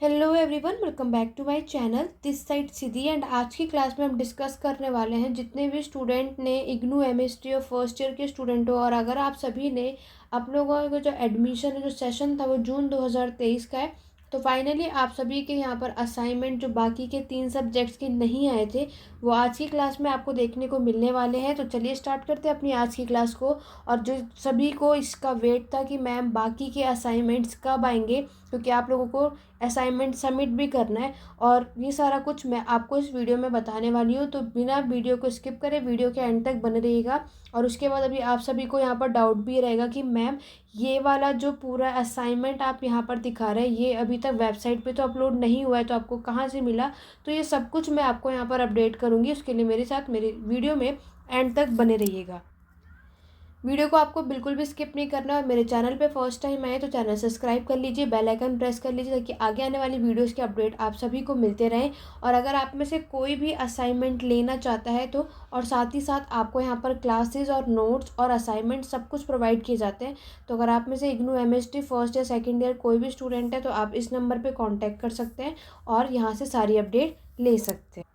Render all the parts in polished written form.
Hello everyone, welcome back to my channel. This side Siddhi and आज की class में हम डिस्कस करने वाले हैं जितने भी स्टूडेंट ने इग्नू एमएसटी और फर्स्ट ईयर के स्टूडेंट हो, और अगर आप सभी ने आप लोगों का जो एडमिशन है, जो सेशन था वो जून 2023 का है, तो फाइनली आप सभी के यहाँ पर असाइनमेंट जो बाकी के 3 सब्जेक्ट्स के नहीं आए थे वो आज की क्लास में आपको देखने को मिलने वाले हैं। तो चलिए स्टार्ट करते हैं अपनी आज की क्लास को। और जो सभी को इसका वेट था कि मैम बाकी के असाइनमेंट्स कब आएंगे, क्योंकि आप लोगों को असाइनमेंट सबमिट भी करना है, और ये सारा कुछ मैं आपको इस वीडियो में बताने वाली हूँ। तो बिना वीडियो को स्किप करें वीडियो के एंड तक बने रहिएगा। और उसके बाद अभी आप सभी को यहाँ पर डाउट भी रहेगा कि मैम ये वाला जो पूरा असाइनमेंट आप यहाँ पर दिखा रहे हैं ये अभी तक वेबसाइट पे तो अपलोड नहीं हुआ है, तो आपको कहाँ से मिला। तो ये सब कुछ मैं आपको यहाँ पर अपडेट करूँगी, उसके लिए मेरे साथ मेरे वीडियो में एंड तक बने रहिएगा। वीडियो को आपको बिल्कुल भी स्किप नहीं करना है। मेरे चैनल पे फर्स्ट टाइम आए तो चैनल सब्सक्राइब कर लीजिए, बेल आइकन प्रेस कर लीजिए, ताकि आगे आने वाली वीडियोस के अपडेट आप सभी को मिलते रहें। और अगर आप में से कोई भी असाइनमेंट लेना चाहता है तो, और साथ ही साथ आपको यहाँ पर क्लासेस और नोट्स और असाइनमेंट सब कुछ प्रोवाइड किए जाते हैं। तो अगर आप में से इग्नू एमएसटी फर्स्ट या सेकेंड ईयर कोई भी स्टूडेंट है तो आप इस नंबर पर कॉन्टैक्ट कर सकते हैं और यहाँ से सारी अपडेट ले सकते हैं।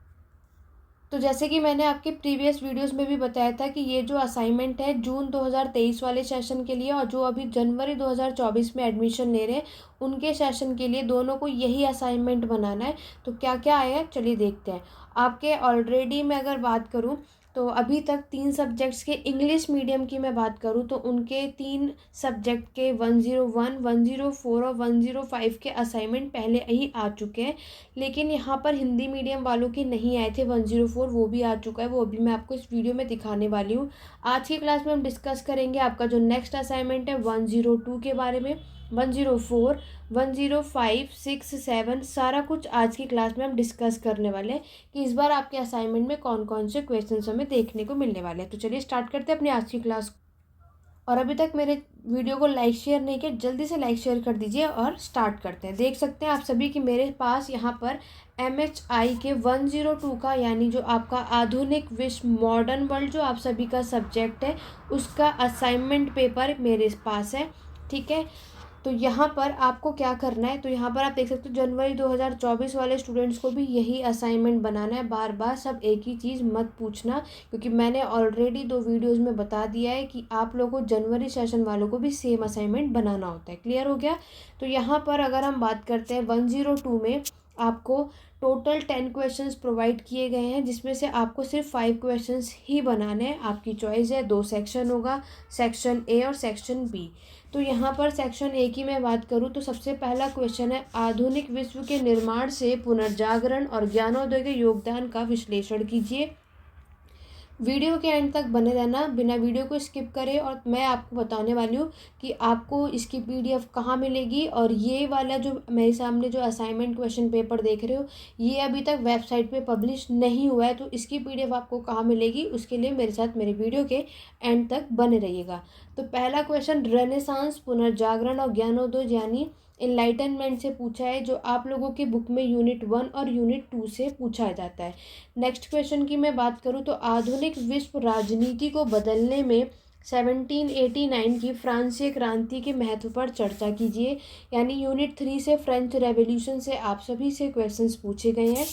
तो जैसे कि मैंने आपके प्रीवियस वीडियोस में भी बताया था कि ये जो असाइनमेंट है जून 2023 वाले सेशन के लिए, और जो अभी जनवरी 2024 में एडमिशन ले रहे हैं उनके सेशन के लिए, दोनों को यही असाइनमेंट बनाना है। तो क्या क्या आया है चलिए देखते हैं। आपके ऑलरेडी मैं अगर बात करूं तो अभी तक 3 सब्जेक्ट्स के, इंग्लिश मीडियम की मैं बात करूं तो उनके 3 सब्जेक्ट के 101, 104 और 105 के असाइनमेंट पहले ही आ चुके हैं। लेकिन यहाँ पर हिंदी मीडियम वालों के नहीं आए थे 104, वो भी आ चुका है, वो अभी मैं आपको इस वीडियो में दिखाने वाली हूँ। आज की क्लास में हम डिस्कस करेंगे आपका जो नेक्स्ट असाइनमेंट है 102 के बारे में, 104, 105, 6, 7 सारा कुछ आज की क्लास में हम डिस्कस करने वाले हैं कि इस बार आपके असाइनमेंट में कौन कौन से क्वेश्चन हमें देखने को मिलने वाले हैं। तो चलिए स्टार्ट करते हैं अपनी आज की क्लास। और अभी तक मेरे वीडियो को लाइक शेयर नहीं किया, जल्दी से लाइक शेयर कर दीजिए और स्टार्ट करते हैं। देख सकते हैं आप सभी कि मेरे पास यहाँ पर MHI के 102 का, यानी जो आपका आधुनिक विश्व मॉडर्न वर्ल्ड जो आप सभी का सब्जेक्ट है उसका असाइनमेंट पेपर मेरे पास है। ठीक है, तो यहाँ पर आपको क्या करना है, तो यहाँ पर आप देख सकते हो जनवरी 2024 वाले स्टूडेंट्स को भी यही असाइनमेंट बनाना है। बार बार सब एक ही चीज़ मत पूछना, क्योंकि मैंने ऑलरेडी 2 वीडियोस में बता दिया है कि आप लोगों को जनवरी सेशन वालों को भी सेम असाइनमेंट बनाना होता है। क्लियर हो गया। तो यहाँ पर अगर हम बात करते हैं 102 में, आपको टोटल 10 क्वेश्चंस प्रोवाइड किए गए हैं, जिसमें से आपको सिर्फ 5 क्वेश्चंस ही बनाने हैं। आपकी चॉइस है, 2 सेक्शन होगा, सेक्शन ए और सेक्शन बी। तो यहाँ पर सेक्शन ए की मैं बात करूँ तो सबसे पहला क्वेश्चन है, आधुनिक विश्व के निर्माण से पुनर्जागरण और ज्ञानोदय के योगदान का विश्लेषण कीजिए। वीडियो के एंड तक बने रहना, बिना वीडियो को स्किप करें, और मैं आपको बताने वाली हूँ कि आपको इसकी PDF कहाँ मिलेगी। और ये वाला जो मेरे सामने जो असाइनमेंट क्वेश्चन पेपर देख रहे हो ये अभी तक वेबसाइट पे पब्लिश नहीं हुआ है, तो इसकी PDF आपको कहाँ मिलेगी उसके लिए मेरे साथ मेरे वीडियो के एंड तक बने रहिएगा। तो पहला क्वेश्चन रेनेसांस, पुनर्जागरण और ज्ञानोदय यानी इनलाइटनमेंट से पूछा है, जो आप लोगों के बुक में यूनिट 1 और यूनिट 2 से पूछा जाता है। नेक्स्ट क्वेश्चन की मैं बात करूँ तो आधुनिक विश्व राजनीति को बदलने में 1789 की फ्रांसीसी क्रांति के महत्व पर चर्चा कीजिए। यानी यूनिट 3 से फ्रेंच रेवोल्यूशन से आप सभी से क्वेश्चंस पूछे गए हैं।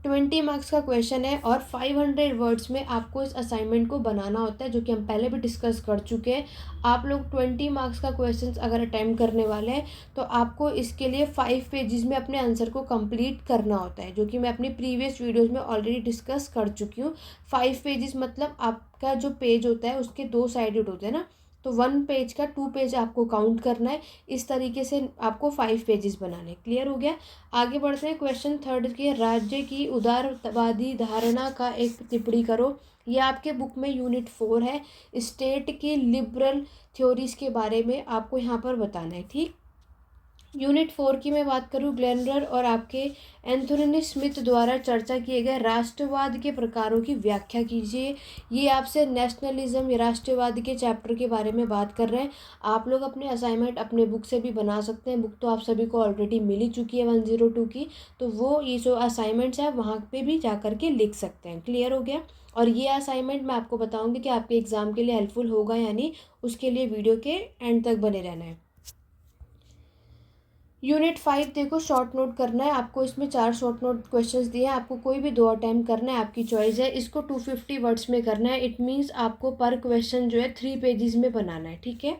20 मार्क्स का क्वेश्चन है और 500 वर्ड्स में आपको इस असाइनमेंट को बनाना होता है, जो कि हम पहले भी डिस्कस कर चुके हैं। आप लोग 20 मार्क्स का क्वेश्चन अगर अटैम्प्ट करने वाले हैं तो आपको इसके लिए 5 पेजेस में अपने आंसर को कंप्लीट करना होता है, जो कि मैं अपनी प्रीवियस वीडियोस में ऑलरेडी डिस्कस कर चुकी हूँ। 5 पेजेस मतलब आपका जो पेज होता है उसके 2 साइडेड होते हैं ना, तो 1 पेज का 2 पेज आपको काउंट करना है। इस तरीके से आपको 5 पेजेस बनाने। क्लियर हो गया। आगे बढ़ते हैं। क्वेश्चन थर्ड के, राज्य की उदारवादी धारणा का एक टिप्पणी करो। ये आपके बुक में यूनिट 4 है। स्टेट की लिबरल थ्योरीज के बारे में आपको यहाँ पर बताना है। ठीक, यूनिट 4 की मैं बात करूँ, ग्लेनर और आपके एंथोनी स्मिथ द्वारा चर्चा किए गए राष्ट्रवाद के प्रकारों की व्याख्या कीजिए। ये आपसे नेशनलिज्म या राष्ट्रवाद के चैप्टर के बारे में बात कर रहे हैं। आप लोग अपने असाइनमेंट अपने बुक से भी बना सकते हैं। बुक तो आप सभी को ऑलरेडी मिल ही चुकी है 102 की, तो वो ये जो असाइनमेंट्स है वहाँ पे भी जा कर के लिख सकते हैं। क्लियर हो गया। और ये असाइनमेंट मैं आपको बताऊँगी कि आपके एग्ज़ाम के लिए हेल्पफुल होगा या नहीं, उसके लिए वीडियो के एंड तक बने रहना है। यूनिट 5 देखो, शॉर्ट नोट करना है आपको। इसमें 4 शॉर्ट नोट क्वेश्चंस दिए हैं आपको, कोई भी 2 अटेम्प्ट करना है, आपकी चॉइस है। इसको 250 वर्ड्स में करना है। इट मीन्स आपको पर क्वेश्चन जो है 3 पेजेस में बनाना है, ठीक है।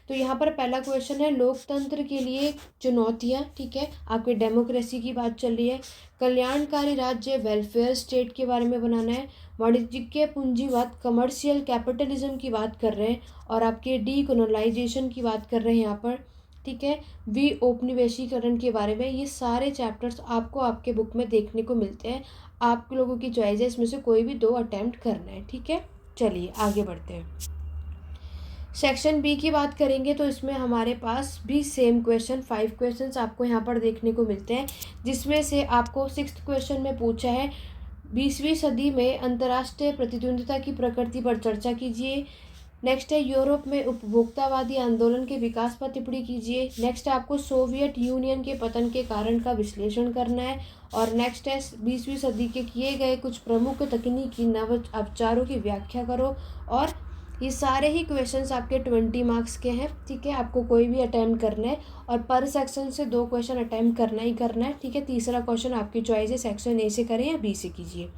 तो यहाँ पर पहला क्वेश्चन है लोकतंत्र के लिए चुनौतियाँ, ठीक है। आपके डेमोक्रेसी की बात चल रही है। कल्याणकारी राज्य वेलफेयर स्टेट के बारे में बनाना है। वाणिज्यिक पूंजीवाद कमर्शियल कैपिटलिज्म की बात कर रहे हैं, और आपके डीकोलोनाइजेशन की बात कर रहे हैं यहाँ पर, ठीक है। वी औपनिवेशीकरण के बारे में। ये सारे चैप्टर्स आपको आपके बुक में देखने को मिलते हैं। आप लोगों की चॉइस है, इसमें से कोई भी 2 अटेम्प्ट करना है, ठीक है। चलिए आगे बढ़ते हैं। सेक्शन बी की बात करेंगे तो इसमें हमारे पास भी सेम क्वेश्चन 5 क्वेश्चंस आपको यहाँ पर देखने को मिलते हैं, जिसमें से आपको 6th क्वेश्चन में पूछा है 20वीं सदी में अंतर्राष्ट्रीय प्रतिद्वंद्विता की प्रकृति पर चर्चा कीजिए। नेक्स्ट है यूरोप में उपभोक्तावादी आंदोलन के विकास पर टिप्पणी कीजिए। नेक्स्ट है आपको सोवियत यूनियन के पतन के कारण का विश्लेषण करना है। और नेक्स्ट है 20वीं सदी के किए गए कुछ प्रमुख तकनीकी नवाचारों की व्याख्या करो। और ये सारे ही क्वेश्चंस आपके 20 मार्क्स के हैं, ठीक है। आपको कोई भी अटैम्प्ट करना है, और पर सेक्शन से 2 क्वेश्चन अटैम्प्ट करना ही करना है, ठीक है। तीसरा क्वेश्चन आपकी चॉइस है, सेक्शन ए से करें या बी से कीजिए।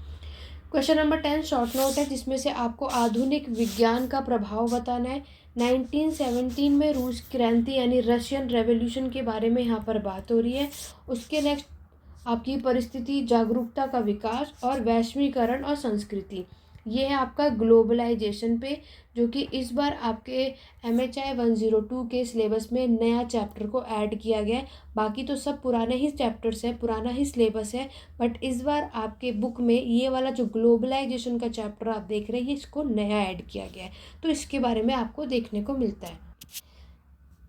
क्वेश्चन नंबर 10 शॉर्ट नोट है, जिसमें से आपको आधुनिक विज्ञान का प्रभाव बताना है। 1917 में रूस क्रांति यानी रशियन रेवोल्यूशन के बारे में यहाँ पर बात हो रही है। उसके नेक्स्ट आपकी परिस्थिति जागरूकता का विकास और वैश्वीकरण और संस्कृति। ये है आपका ग्लोबलाइजेशन पे, जो कि इस बार आपके MHI 102 के सिलेबस में नया चैप्टर को ऐड किया गया है। बाकी तो सब पुराने ही चैप्टर्स है, पुराना ही सिलेबस है, बट इस बार आपके बुक में ये वाला जो ग्लोबलाइजेशन का चैप्टर आप देख रहे हैं, इसको नया ऐड किया गया है। तो इसके बारे में आपको देखने को मिलता है।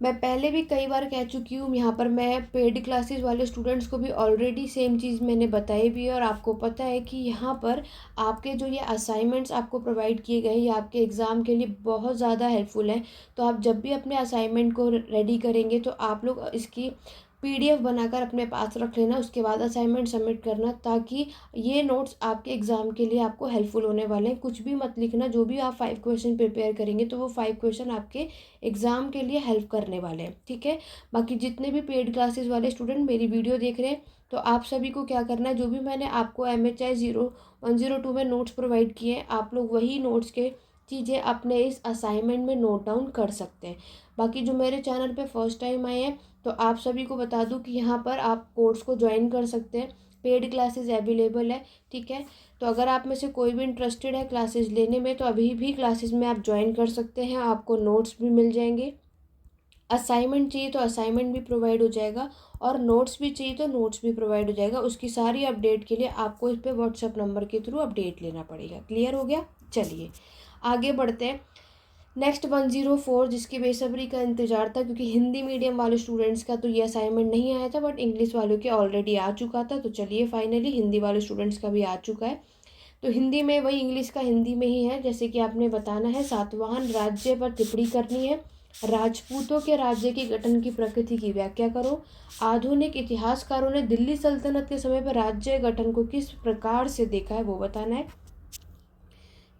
मैं पहले भी कई बार कह चुकी हूँ, यहाँ पर मैं पेड क्लासेस वाले स्टूडेंट्स को भी ऑलरेडी सेम चीज़ मैंने बताई भी है। और आपको पता है कि यहाँ पर आपके जो ये असाइनमेंट्स आपको प्रोवाइड किए गए हैं, ये आपके एग्ज़ाम के लिए बहुत ज़्यादा हेल्पफुल है। तो आप जब भी अपने असाइनमेंट को रेडी करेंगे तो आप लोग इसकी PDF बनाकर अपने पास रख लेना। उसके बाद असाइनमेंट सबमिट करना, ताकि ये नोट्स आपके एग्ज़ाम के लिए आपको हेल्पफुल होने वाले हैं। कुछ भी मत लिखना, जो भी आप 5 क्वेश्चन प्रिपेयर करेंगे तो वो 5 क्वेश्चन आपके एग्ज़ाम के लिए हेल्प करने वाले हैं, ठीक है। बाकी जितने भी पेड क्लासेस वाले स्टूडेंट मेरी वीडियो देख रहे हैं, तो आप सभी को क्या करना है, जो भी मैंने आपको MHI 102 में नोट्स प्रोवाइड किए हैं, आप लोग वही नोट्स के चीज़ें अपने इस असाइनमेंट में नोट डाउन कर सकते हैं। बाकी जो मेरे चैनल पे फर्स्ट टाइम आए हैं, तो आप सभी को बता दूं कि यहाँ पर आप कोर्स को ज्वाइन कर सकते हैं। पेड क्लासेस अवेलेबल है, ठीक है। तो अगर आप में से कोई भी इंटरेस्टेड है क्लासेस लेने में, तो अभी भी क्लासेस में आप ज्वाइन कर सकते हैं। आपको नोट्स भी मिल जाएंगे। असाइनमेंट चाहिए तो असाइनमेंट भी प्रोवाइड हो जाएगा, और नोट्स भी चाहिए तो नोट्स भी प्रोवाइड हो जाएगा। उसकी सारी अपडेट के लिए आपको इस पर व्हाट्सएप नंबर के थ्रू अपडेट लेना पड़ेगा। क्लियर हो गया? चलिए आगे बढ़ते हैं। नेक्स्ट 104, जिसकी बेसब्री का इंतजार था, क्योंकि हिंदी मीडियम वाले स्टूडेंट्स का तो ये असाइनमेंट नहीं आया था, बट इंग्लिश वालों के ऑलरेडी आ चुका था। तो चलिए फाइनली हिंदी वाले स्टूडेंट्स का भी आ चुका है। तो हिंदी में वही इंग्लिश का हिंदी में ही है। जैसे कि आपने बताना है सातवाहन राज्य पर टिप्पणी करनी है। राजपूतों के राज्य के गठन की प्रकृति की व्याख्या करो। आधुनिक इतिहासकारों ने दिल्ली सल्तनत के समय पर राज्य गठन को किस प्रकार से देखा है, वो बताना है,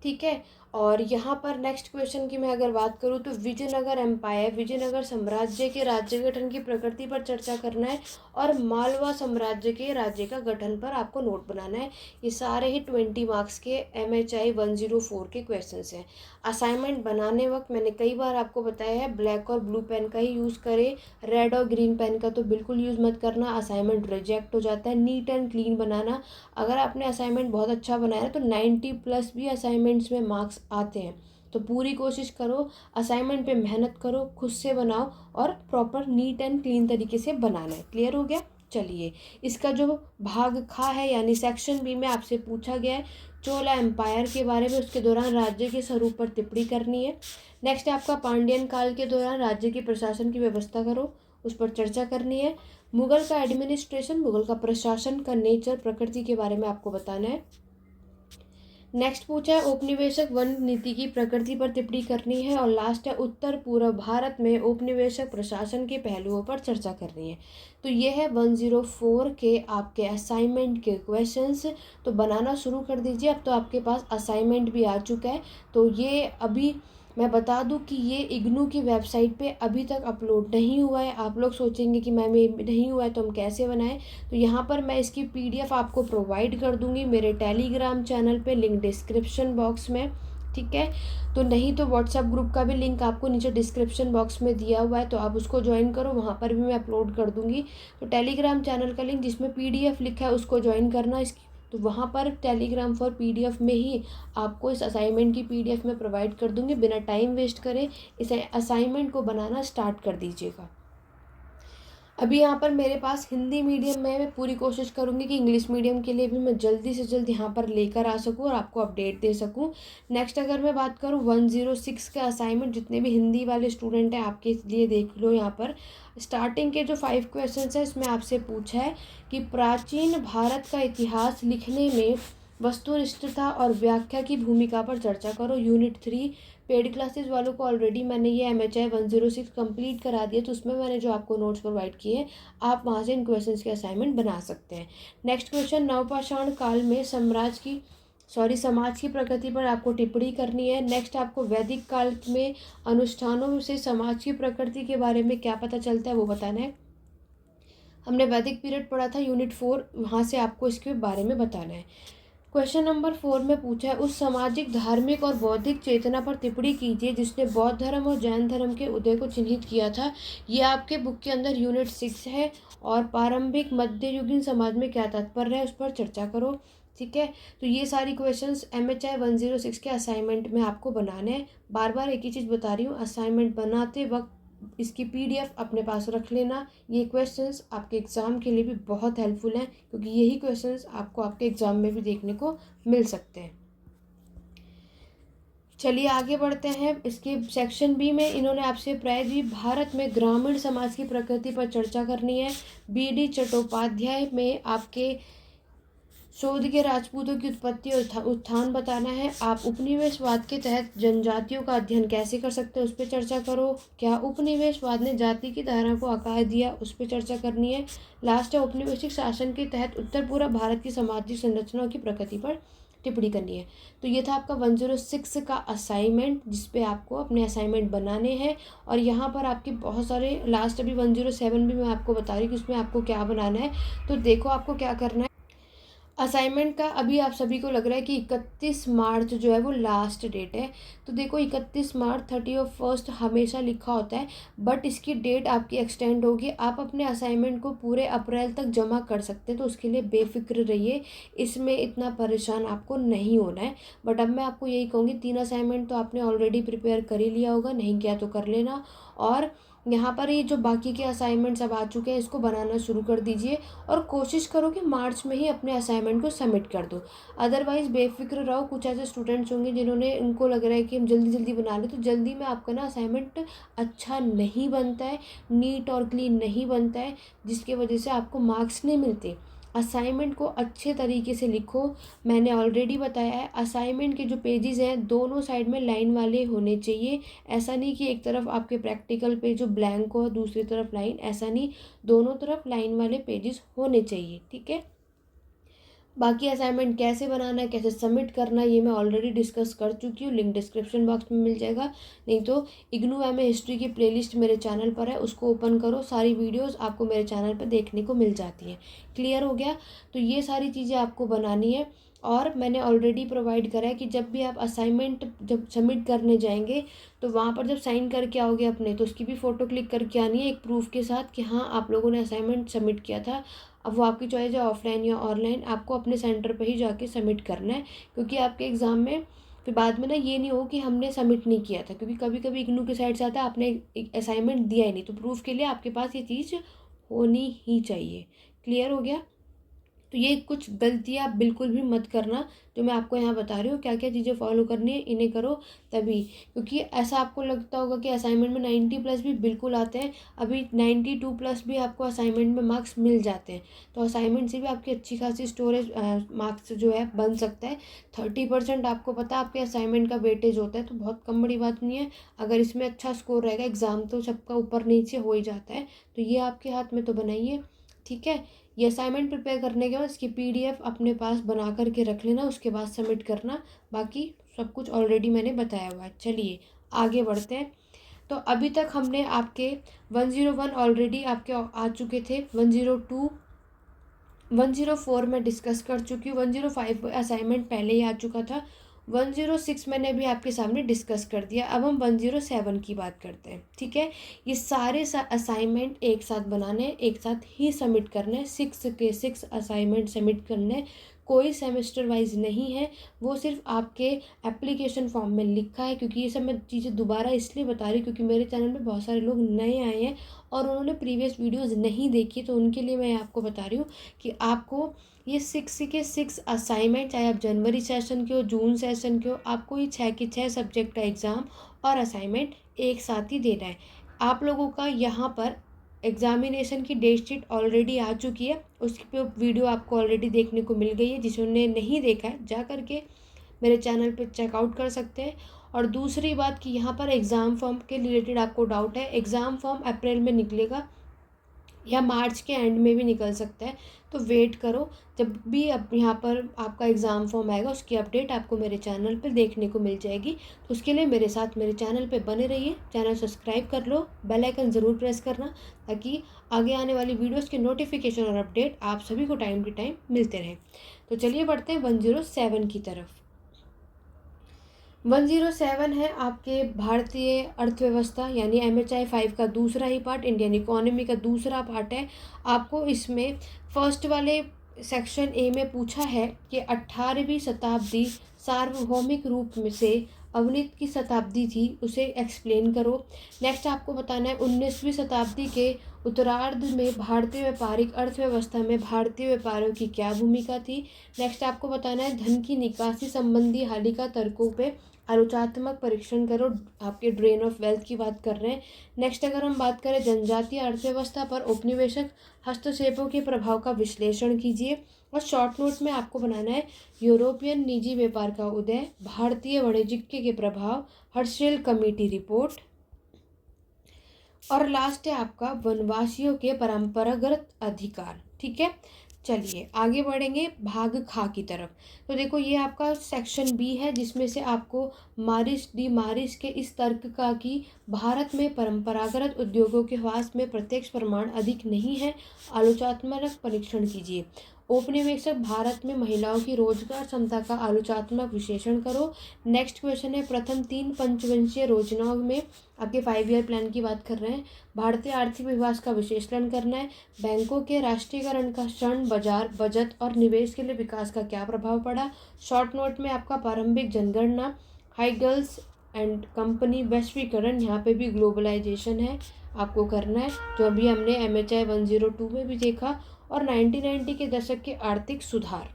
ठीक है। और यहाँ पर नेक्स्ट क्वेश्चन की मैं अगर बात करूँ तो विजयनगर एम्पायर, विजयनगर साम्राज्य के राज्य गठन की प्रकृति पर चर्चा करना है, और मालवा साम्राज्य के राज्य का गठन पर आपको नोट बनाना है। ये सारे ही 20 मार्क्स के MHI 104 के क्वेश्चंस हैं। असाइनमेंट बनाने वक्त मैंने कई बार आपको बताया है, ब्लैक और ब्लू पेन का ही यूज़ करें। रेड और ग्रीन पेन का तो बिल्कुल यूज़ मत करना, असाइनमेंट रिजेक्ट हो जाता है। नीट एंड क्लीन बनाना। अगर आपने असाइनमेंट बहुत अच्छा बनाया है तो 90+ भी असाइनमेंट्स में मार्क्स आते हैं। तो पूरी कोशिश करो, असाइनमेंट पे मेहनत करो, खुद से बनाओ, और प्रॉपर नीट एंड क्लीन तरीके से बनाना है। क्लियर हो गया? चलिए, इसका जो भाग खा है यानी सेक्शन बी में आपसे पूछा गया है चोला एम्पायर के बारे में, उसके दौरान राज्य के स्वरूप पर टिप्पणी करनी है। नेक्स्ट है आपका पांड्यन काल के दौरान राज्य की प्रशासन की व्यवस्था करो, उस पर चर्चा करनी है। मुगल का एडमिनिस्ट्रेशन, मुगल का प्रशासन का नेचर, प्रकृति के बारे में आपको बताना है। नेक्स्ट पूछा है औपनिवेशिक वन नीति की प्रकृति पर टिप्पणी करनी है। और लास्ट है उत्तर पूर्व भारत में औपनिवेशिक प्रशासन के पहलुओं पर चर्चा करनी है। तो ये है 104 के आपके असाइनमेंट के क्वेश्चंस। तो बनाना शुरू कर दीजिए। अब तो आपके पास असाइनमेंट भी आ चुका है, तो ये अभी मैं बता दूं कि ये इग्नू की वेबसाइट पे अभी तक अपलोड नहीं हुआ है। आप लोग सोचेंगे कि मैम ये नहीं हुआ है तो हम कैसे बनाएं, तो यहाँ पर मैं इसकी पीडीएफ आपको प्रोवाइड कर दूंगी मेरे टेलीग्राम चैनल पे, लिंक डिस्क्रिप्शन बॉक्स में, ठीक है। तो नहीं तो व्हाट्सएप ग्रुप का भी लिंक आपको नीचे डिस्क्रिप्शन बॉक्स में दिया हुआ है, तो आप उसको ज्वाइन करो, वहाँ पर भी मैं अपलोड कर दूँगी। तो टेलीग्राम चैनल का लिंक जिसमें पीडीएफ लिखा है उसको ज्वाइन करना इसकी, तो वहाँ पर टेलीग्राम फॉर पीडीएफ में ही आपको इस असाइनमेंट की पीडीएफ में प्रोवाइड कर दूँगी। बिना टाइम वेस्ट करे इस असाइनमेंट को बनाना स्टार्ट कर दीजिएगा। अभी यहाँ पर मेरे पास हिंदी मीडियम में मैं पूरी कोशिश करूँगी कि इंग्लिश मीडियम के लिए भी मैं जल्दी से जल्द यहाँ पर लेकर आ सकूँ और आपको अपडेट दे सकूँ। नेक्स्ट अगर मैं बात करूँ 106 का असाइनमेंट, जितने भी हिंदी वाले स्टूडेंट हैं आपके लिए देख लो। यहाँ पर स्टार्टिंग के जो 5 क्वेश्चन है इसमें आपसे पूछा है कि प्राचीन भारत का इतिहास लिखने में वस्तुनिष्ठता और व्याख्या की भूमिका पर चर्चा करो। यूनिट 3 पेड क्लासेस वालों को ऑलरेडी मैंने ये MHI 106 कंप्लीट करा दिया, तो उसमें मैंने जो आपको नोट्स प्रोवाइड किए आप वहाँ से इन क्वेश्चंस के असाइनमेंट बना सकते हैं। नेक्स्ट क्वेश्चन, नवपाषाण काल में समाज की प्रकृति पर आपको टिप्पणी करनी है। नेक्स्ट आपको वैदिक काल में अनुष्ठानों से समाज की प्रकृति के बारे में क्या पता चलता है वो बताना है। हमने वैदिक पीरियड पढ़ा था यूनिट 4, वहाँ से आपको इसके बारे में बताना है। क्वेश्चन नंबर 4 में पूछा है उस सामाजिक, धार्मिक और बौद्धिक चेतना पर टिप्पणी कीजिए जिसने बौद्ध धर्म और जैन धर्म के उदय को चिन्हित किया था। ये आपके बुक के अंदर यूनिट 6 है। और प्रारंभिक मध्ययुगीन समाज में क्या तात्पर्य है उस पर चर्चा करो, ठीक है। तो ये सारी क्वेश्चंस MHI 106 के असाइनमेंट में आपको बनाने हैं। बार बार एक ही चीज़ बता रही हूँ, असाइनमेंट बनाते वक्त इसकी पीडीएफ अपने पास रख लेना। ये क्वेश्चंस आपके एग्ज़ाम के लिए भी बहुत हेल्पफुल हैं, क्योंकि यही क्वेश्चंस आपको आपके एग्ज़ाम में भी देखने को मिल सकते हैं। चलिए आगे बढ़ते हैं। इसके सेक्शन बी में इन्होंने आपसे प्रायद्वीप भारत में ग्रामीण समाज की प्रकृति पर चर्चा करनी है। BD चट्टोपाध्याय में आपके शोध के राजपूतों की उत्पत्ति और उत्थान बताना है। आप उपनिवेशवाद के तहत जनजातियों का अध्ययन कैसे कर सकते हैं उस पर चर्चा करो। क्या उपनिवेशवाद ने जाति की धारणा को आकार दिया उस पर चर्चा करनी है। लास्ट है औपनिवेशिक शासन के तहत उत्तर पूर्व भारत की सामाजिक संरचनाओं की प्रकृति पर टिप्पणी करनी है। तो ये था आपका 106 का असाइनमेंट, जिसपे आपको अपने असाइनमेंट बनाने हैं। और यहाँ पर आपके बहुत सारे लास्ट अभी 107 भी मैं आपको बता रही हूँ कि उसमें आपको क्या बनाना है। तो देखो आपको क्या करना है। असाइनमेंट का अभी आप सभी को लग रहा है कि 31 मार्च जो है वो लास्ट डेट है। तो देखो 31 मार्च 31 हमेशा लिखा होता है, बट इसकी डेट आपकी एक्सटेंड होगी। आप अपने असाइनमेंट को पूरे अप्रैल तक जमा कर सकते हैं, तो उसके लिए बेफिक्र रहिए, इसमें इतना परेशान आपको नहीं होना है। बट अब मैं आपको यही कहूँगी 3 असाइनमेंट तो आपने ऑलरेडी प्रिपेयर कर ही लिया होगा, नहीं किया तो कर लेना। और यहाँ पर ये जो बाकी के असाइनमेंट्स अब आ चुके हैं इसको बनाना शुरू कर दीजिए, और कोशिश करो कि मार्च में ही अपने असाइनमेंट को सबमिट कर दो। अदरवाइज़ बेफिक्र रहो। कुछ ऐसे स्टूडेंट्स होंगे जिन्होंने उनको लग रहा है कि हम जल्दी जल्दी बना लें, तो जल्दी में आपका ना असाइनमेंट अच्छा नहीं बनता है, नीट और क्लीन नहीं बनता है, जिसकी वजह से आपको मार्क्स नहीं मिलते। असाइनमेंट को अच्छे तरीके से लिखो। मैंने ऑलरेडी बताया है असाइनमेंट के जो पेजेस हैं दोनों साइड में लाइन वाले होने चाहिए। ऐसा नहीं कि एक तरफ आपके प्रैक्टिकल पे जो ब्लैंक हो दूसरी तरफ लाइन, ऐसा नहीं, दोनों तरफ लाइन वाले पेजेस होने चाहिए, ठीक है। बाकी असाइनमेंट कैसे बनाना है, कैसे सबमिट करना है, ये मैं ऑलरेडी डिस्कस कर चुकी हूँ, लिंक डिस्क्रिप्शन बॉक्स में मिल जाएगा। नहीं तो इग्नू MA हिस्ट्री की प्लेलिस्ट मेरे चैनल पर है, उसको ओपन करो, सारी वीडियोस आपको मेरे चैनल पर देखने को मिल जाती हैं। क्लियर हो गया। तो ये सारी चीज़ें आपको बनानी है। और मैंने ऑलरेडी प्रोवाइड करा है कि जब भी आप असाइनमेंट जब सबमिट करने जाएंगे तो वहाँ पर जब साइन करके आओगे अपने, तो उसकी भी फ़ोटो क्लिक करके आनी है एक प्रूफ के साथ कि हाँ आप लोगों ने असाइनमेंट सबमिट किया था। अब वो आपकी चॉइस है, ऑफलाइन या ऑनलाइन, आपको अपने सेंटर पे ही जाके सबमिट करना है, क्योंकि आपके एग्ज़ाम में फिर बाद में ना ये नहीं हो कि हमने सबमिट नहीं किया था, क्योंकि कभी कभी इग्नू की साइड से आता है आपने एक असाइनमेंट दिया ही नहीं, तो प्रूफ के लिए आपके पास ये चीज़ होनी ही चाहिए। क्लियर हो गया। तो ये कुछ गलतियाँ बिल्कुल भी मत करना, जो मैं आपको यहाँ बता रही हूँ क्या क्या चीज़ें फॉलो करनी है, इन्हें करो तभी। क्योंकि ऐसा आपको लगता होगा कि असाइनमेंट में 90+ भी बिल्कुल आते हैं, अभी 92+ भी आपको असाइनमेंट में मार्क्स मिल जाते हैं। तो असाइनमेंट से भी आपकी अच्छी खासी स्टोरेज मार्क्स जो है बन सकता है। 30% आपको पता है आपके असाइनमेंट का वेटेज होता है, तो बहुत कम बड़ी बात नहीं है। अगर इसमें अच्छा स्कोर रहेगा, एग्ज़ाम तो सबका ऊपर नीचे हो ही जाता है, तो ये आपके हाथ में, तो बनाइए, ठीक है। ये असाइनमेंट प्रिपेयर करने के बाद इसकी PDF अपने पास बना करके रख लेना, उसके बाद सबमिट करना। बाकी सब कुछ ऑलरेडी मैंने बताया हुआ है। चलिए आगे बढ़ते हैं। तो अभी तक हमने आपके 101 ऑलरेडी आपके आ चुके थे, 102 104 में डिस्कस कर चुकी हूँ, 105 असाइनमेंट पहले ही आ चुका था, 106 मैंने भी आपके सामने डिस्कस कर दिया। अब हम 107 की बात करते हैं, ठीक है। ये सारे असाइनमेंट एक साथ बनाने हैं, एक साथ ही सबमिट करने हैं, 6 के 6 असाइनमेंट सबमिट करने हैं, कोई सेमेस्टर वाइज नहीं है। वो सिर्फ आपके एप्लीकेशन फॉर्म में लिखा है, क्योंकि ये सब मैं चीज़ें दोबारा इसलिए बता रही हूँ क्योंकि मेरे चैनल पे बहुत सारे लोग नए आए हैं और उन्होंने प्रीवियस वीडियोज़ नहीं देखी, तो उनके लिए मैं आपको बता रही हूँ कि आपको ये 6 के 6 असाइनमेंट, चाहे आप जनवरी सेशन के हो, जून सेशन के हो, आपको ये 6 के 6 सब्जेक्ट का एग्ज़ाम और असाइनमेंट एक साथ ही देना है। आप लोगों का यहाँ पर एग्ज़ामिनेशन की डेट शीट ऑलरेडी आ चुकी है, उसकी पे वीडियो आपको ऑलरेडी देखने को मिल गई है। जिन्होंने नहीं देखा है जा करके मेरे चैनल पे चेकआउट कर सकते हैं। और दूसरी बात कि यहाँ पर एग्ज़ाम फॉर्म के रिलेटेड आपको डाउट है, एग्ज़ाम फॉर्म अप्रैल में निकलेगा या मार्च के एंड में भी निकल सकता है, तो वेट करो। जब भी अब यहाँ पर आपका एग्ज़ाम फॉर्म आएगा उसकी अपडेट आपको मेरे चैनल पर देखने को मिल जाएगी। तो उसके लिए मेरे साथ मेरे चैनल पे बने रहिए, चैनल सब्सक्राइब कर लो, बेल आइकन ज़रूर प्रेस करना ताकि आगे आने वाली वीडियोस के नोटिफिकेशन और अपडेट आप सभी को टाइम टू टाइम मिलते रहें। तो चलिए बढ़ते हैं 107 की तरफ। 107 है आपके भारतीय अर्थव्यवस्था यानी MHI 5 का दूसरा ही पार्ट, इंडियन इकोनॉमी का दूसरा पार्ट है। आपको इसमें फर्स्ट वाले सेक्शन ए में पूछा है कि 18वीं शताब्दी सार्वभौमिक रूप में से अवनीत की शताब्दी थी, उसे एक्सप्लेन करो। नेक्स्ट आपको बताना है 19वीं शताब्दी के उत्तरार्ध में भारतीय व्यापारिक अर्थव्यवस्था में भारतीय व्यापारियों की क्या भूमिका थी। नेक्स्ट आपको बताना है धन की निकासी संबंधी हालिका तर्कों पे आलोचनात्मक परीक्षण करो, आपके ड्रेन ऑफ वेल्थ की बात कर रहे हैं। नेक्स्ट अगर हम बात करें जनजातीय अर्थव्यवस्था पर औपनिवेशिक हस्तक्षेपों के प्रभाव का विश्लेषण कीजिए। और शॉर्ट नोट में आपको बनाना है यूरोपियन निजी व्यापार का उदय, भारतीय वाणिज्य के प्रभाव, हर्शेल कमेटी रिपोर्ट। और लास्ट है आपका वनवासियों के परंपरागत अधिकार, ठीक है। चलिए आगे बढ़ेंगे भाग खा की तरफ। तो देखो ये आपका सेक्शन बी है जिसमें से आपको मारिस के इस तर्क का कि भारत में परंपरागत उद्योगों के ह्रास में प्रत्यक्ष प्रमाण अधिक नहीं है, आलोचनात्मक परीक्षण कीजिए। औपनिवेशिक भारत में महिलाओं की रोजगार क्षमता का आलोचनात्मक विश्लेषण करो। नेक्स्ट क्वेश्चन है प्रथम 3 पंचवंशीय योजनाओं में आपके 5 ईयर प्लान की बात कर रहे हैं, भारतीय आर्थिक विकास का विश्लेषण करना है। बैंकों के राष्ट्रीयकरण का ऋण बाजार बचत और निवेश के लिए विकास का क्या प्रभाव पड़ा। शॉर्ट नोट में आपका प्रारंभिक जनगणना, हाइगल्स एंड कंपनी वैश्वीकरण, यहाँ पे भी ग्लोबलाइजेशन है आपको करना है जो अभी हमने MHI 102 में भी देखा। और 1990 के दशक के आर्थिक सुधार।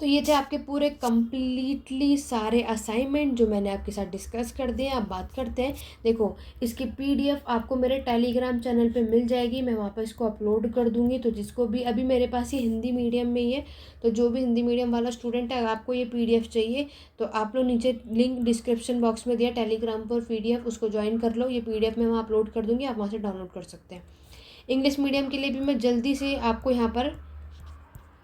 तो ये थे आपके पूरे कंप्लीटली सारे असाइनमेंट जो मैंने आपके साथ डिस्कस कर दिए। अब बात करते हैं, देखो इसकी PDF आपको मेरे टेलीग्राम चैनल पे मिल जाएगी, मैं वहाँ पर इसको अपलोड कर दूँगी। तो जिसको भी अभी मेरे पास ये हिंदी मीडियम में ही है, तो जो भी हिंदी मीडियम वाला स्टूडेंट है अगर आपको ये PDF चाहिए तो आप लोग नीचे लिंक डिस्क्रिप्शन बॉक्स में दिया टेलीग्राम पर PDF, उसको ज्वाइन कर लो। ये PDF मैं वहाँ अपलोड कर दूँगी, आप वहाँ से डाउनलोड कर सकते हैं। इंग्लिश मीडियम के लिए भी मैं जल्दी से आपको यहाँ पर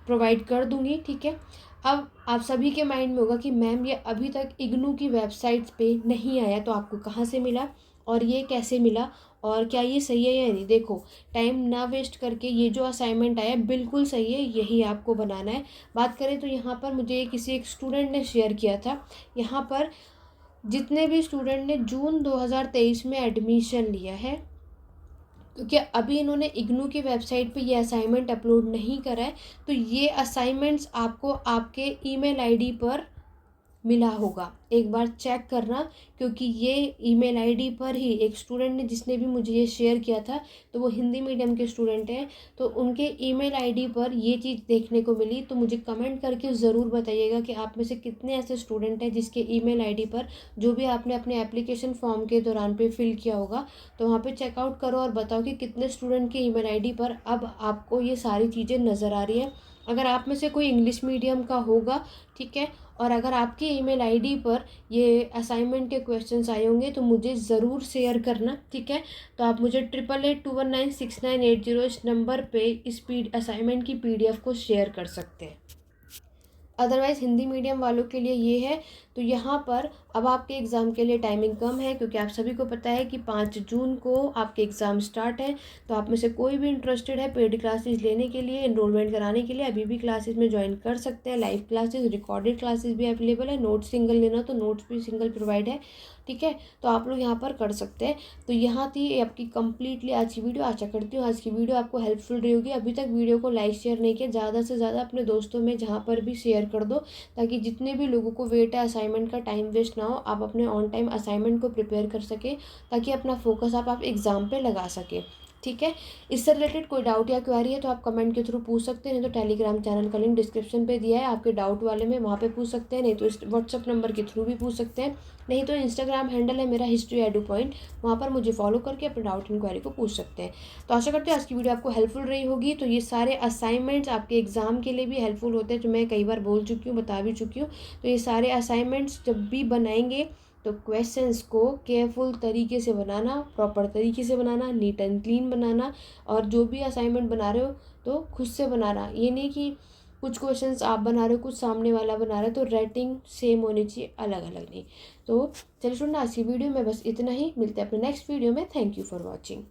प्रोवाइड कर दूँगी, ठीक है। अब आप सभी के माइंड में होगा कि मैम ये अभी तक इग्नू की वेबसाइट्स पे नहीं आया, तो आपको कहाँ से मिला और ये कैसे मिला और क्या ये सही है या नहीं। देखो टाइम ना वेस्ट करके ये जो असाइनमेंट आया बिल्कुल सही है, यही आपको बनाना है। बात करें तो यहाँ पर मुझे किसी एक स्टूडेंट ने शेयर किया था, यहाँ पर जितने भी स्टूडेंट ने जून 2023 में एडमिशन लिया है, क्योंकि अभी इन्होंने इग्नू की वेबसाइट पे ये असाइनमेंट अपलोड नहीं करा है, तो ये असाइनमेंट्स आपको आपके ईमेल आईडी पर मिला होगा, एक बार चेक करना। क्योंकि ये ईमेल आईडी पर ही एक स्टूडेंट ने जिसने भी मुझे ये शेयर किया था, तो वो हिंदी मीडियम के स्टूडेंट हैं, तो उनके ईमेल आईडी पर ये चीज़ देखने को मिली। तो मुझे कमेंट करके ज़रूर बताइएगा कि आप में से कितने ऐसे स्टूडेंट हैं जिसके ईमेल आईडी पर जो भी आपने अपने एप्लीकेशन फॉर्म के दौरान पे फिल किया होगा, तो वहाँ पे चेकआउट करो और बताओ कि कितने स्टूडेंट के ईमेल आईडी पर अब आपको ये सारी चीज़ें नज़र आ रही हैं। अगर आप में से कोई इंग्लिश मीडियम का होगा, ठीक है, और अगर आपके ईमेल आईडी पर ये असाइनमेंट के क्वेश्चंस आए होंगे तो मुझे ज़रूर शेयर करना, ठीक है। तो आप मुझे 8881916980 इस नंबर पे इस असाइनमेंट की PDF को शेयर कर सकते हैं। अदरवाइज़ हिंदी मीडियम वालों के लिए ये है, तो यहाँ पर अब आपके एग्ज़ाम के लिए टाइमिंग कम है क्योंकि आप सभी को पता है कि 5 जून को आपके एग्ज़ाम स्टार्ट हैं। तो आप में से कोई भी इंटरेस्टेड है पेड क्लासेस लेने के लिए, एनरोलमेंट कराने के लिए, अभी भी क्लासेस में ज्वाइन कर सकते हैं। लाइव क्लासेस, रिकॉर्डेड क्लासेस भी अवेलेबल है। नोट्स सिंगल लेना तो नोट्स भी सिंगल प्रोवाइड है, ठीक है। तो आप लोग यहाँ पर कर सकते हैं। तो यहाँ थी आपकी कंप्लीटली आज की वीडियो। आशा करती हूँ आज की वीडियो आपको हेल्पफुल रही होगी। अभी तक वीडियो को लाइक शेयर नहीं किया, ज़्यादा से ज़्यादा अपने दोस्तों में जहाँ पर भी शेयर कर दो, ताकि जितने भी लोगों को वेट है असाइनमेंट का, टाइम वेस्ट ना हो, आप अपने ऑन टाइम असाइनमेंट को प्रिपेयर कर सकें, ताकि अपना फोकस आप एग्ज़ाम पे लगा सकें, ठीक है। इससे रिलेटेड कोई डाउट या क्वेरी है तो आप कमेंट के थ्रू पूछ सकते हैं, नहीं तो टेलीग्राम चैनल का लिंक डिस्क्रिप्शन पे दिया है, आपके डाउट वाले में वहाँ पे पूछ सकते हैं, नहीं तो इस व्हाट्सअप नंबर के थ्रू भी पूछ सकते हैं, नहीं तो इंस्टाग्राम हैंडल है मेरा हिस्ट्री एडू पॉइंट, वहाँ पर मुझे फॉलो करके अपने डाउट इंक्वायरी को पूछ सकते हैं। तो आशा करते हैं आज की वीडियो आपको हेल्पफुल रही होगी। तो ये सारे असाइनमेंट्स आपके एग्ज़ाम के लिए भी हेल्पफुल होते हैं, जो मैं कई बार बोल चुकी हूँ, बता भी चुकी हूँ। तो ये सारे असाइनमेंट्स जब भी बनाएंगे तो क्वेश्चंस को केयरफुल तरीके से बनाना, प्रॉपर तरीके से बनाना, नीट एंड क्लीन बनाना, और जो भी असाइनमेंट बना रहे हो तो खुद से बनाना। ये नहीं कि कुछ क्वेश्चंस आप बना रहे हो, कुछ सामने वाला बना रहा है, तो रेटिंग सेम होनी चाहिए, अलग अलग नहीं। तो चलिए सुनना आज की वीडियो में बस इतना ही। मिलते हैं अपने नेक्स्ट वीडियो में। Thank you for watching.